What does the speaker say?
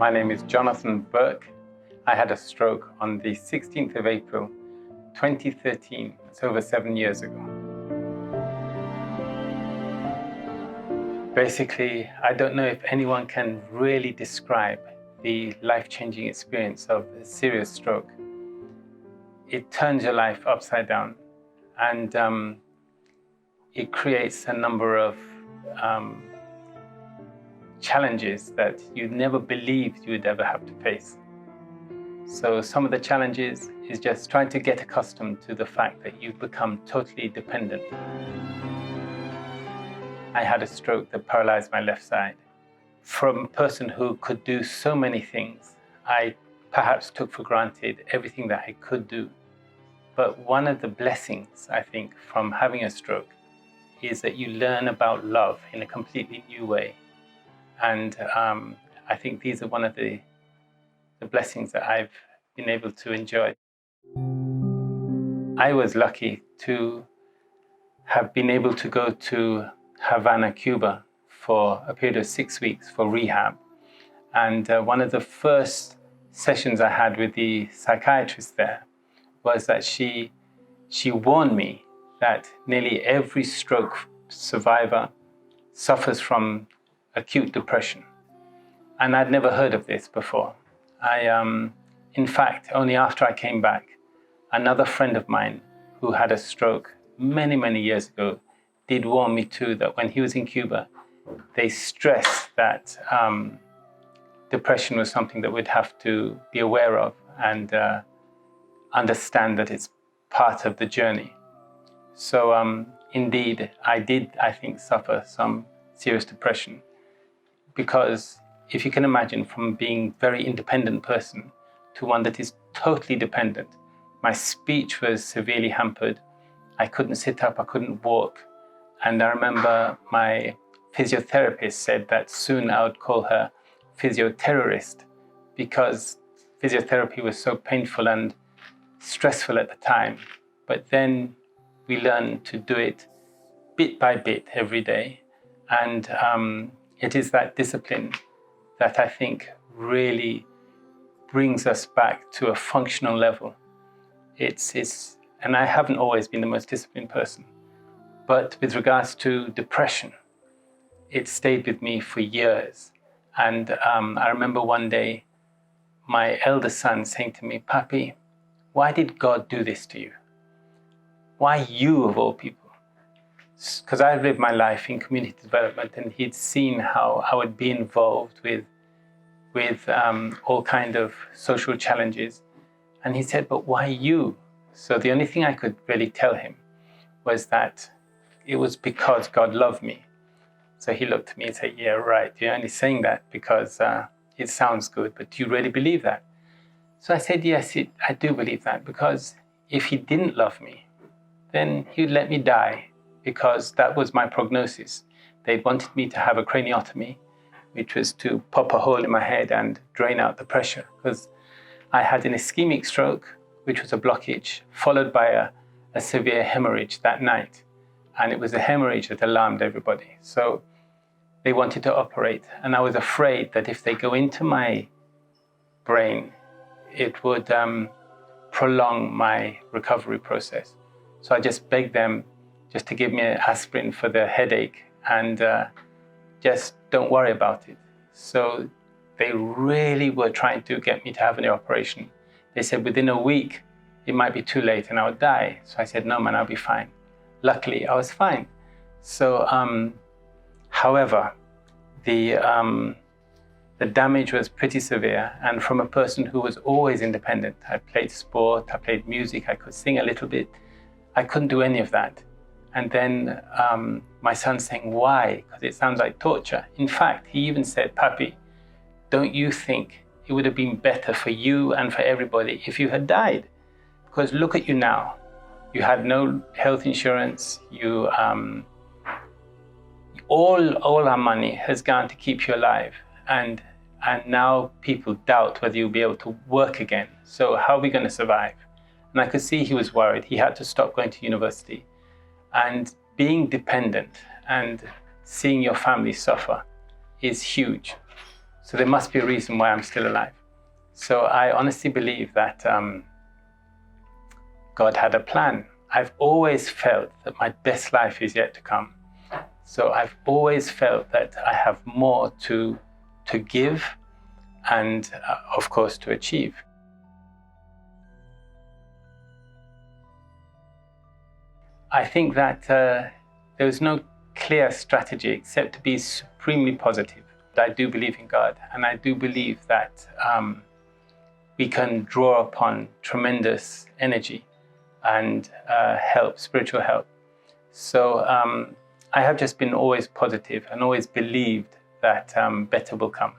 My name is Jonathan Burke. I had a stroke on the 16th of April, 2013. It's over 7 years ago. Basically, I don't know if anyone can really describe the life-changing experience of a serious stroke. It turns your life upside down, and it creates a number of challenges that you never believed you would ever have to face. So some of the challenges is just trying to get accustomed to the fact that you've become totally dependent. I had a stroke that paralyzed my left side. From a person who could do so many things, I perhaps took for granted everything that I could do. But one of the blessings, I think, from having a stroke is that you learn about love in a completely new way. And I think these are one of the blessings that I've been able to enjoy. I was lucky to have been able to go to Havana, Cuba for a period of 6 weeks for rehab. And one of the first sessions I had with the psychiatrist there was that she warned me that nearly every stroke survivor suffers from acute depression. And I'd never heard of this before. In fact, only after I came back, another friend of mine who had a stroke many, many years ago did warn me too that when he was in Cuba, they stressed that depression was something that we'd have to be aware of and understand that it's part of the journey. So indeed, I did, I think, suffer some serious depression. Because if you can imagine, from being a very independent person to one that is totally dependent, my speech was severely hampered. I couldn't sit up, I couldn't walk. And I remember my physiotherapist said that soon I would call her physioterrorist, because physiotherapy was so painful and stressful at the time. But then we learned to do it bit by bit every day. And it is that discipline that I think really brings us back to a functional level. And I haven't always been the most disciplined person, but with regards to depression, it stayed with me for years. And I remember one day my eldest son saying to me, "Papi, why did God do this to you? Why you of all people?" Because I've lived my life in community development, and he'd seen how I would be involved with all kind of social challenges. And he said, "But why you?" So the only thing I could really tell him was that it was because God loved me. So he looked at me and said, "Yeah, right. You're only saying that because it sounds good, but do you really believe that?" So I said, "Yes, I do believe that, because if he didn't love me, then he would let me die, because that was my prognosis. They wanted me to have a craniotomy, which was to pop a hole in my head and drain out the pressure, because I had an ischemic stroke, which was a blockage, followed by a severe hemorrhage that night. And it was a hemorrhage that alarmed everybody. So they wanted to operate. And I was afraid that if they go into my brain, it would prolong my recovery process. So I just begged them just to give me an aspirin for the headache and just don't worry about it. So they really were trying to get me to have an operation. They said within a week, it might be too late and I would die. So I said, "No, man, I'll be fine." Luckily, I was fine. So, however, the damage was pretty severe. And from a person who was always independent, I played sport, I played music, I could sing a little bit. I couldn't do any of that. And then my son saying, "Why?" Because it sounds like torture. In fact, he even said, "Papi, don't you think it would have been better for you and for everybody if you had died? Because look at you now. You had no health insurance. All our money has gone to keep you alive. And now people doubt whether you'll be able to work again. So how are we going to survive?" And I could see he was worried. He had to stop going to university. And being dependent and seeing your family suffer is huge. So there must be a reason why I'm still alive. So I honestly believe that God had a plan. I've always felt that my best life is yet to come. So I've always felt that I have more to give and, of course, to achieve. I think that there was no clear strategy except to be supremely positive. I do believe in God, and I do believe that we can draw upon tremendous energy and help, spiritual help. So I have just been always positive and always believed that better will come.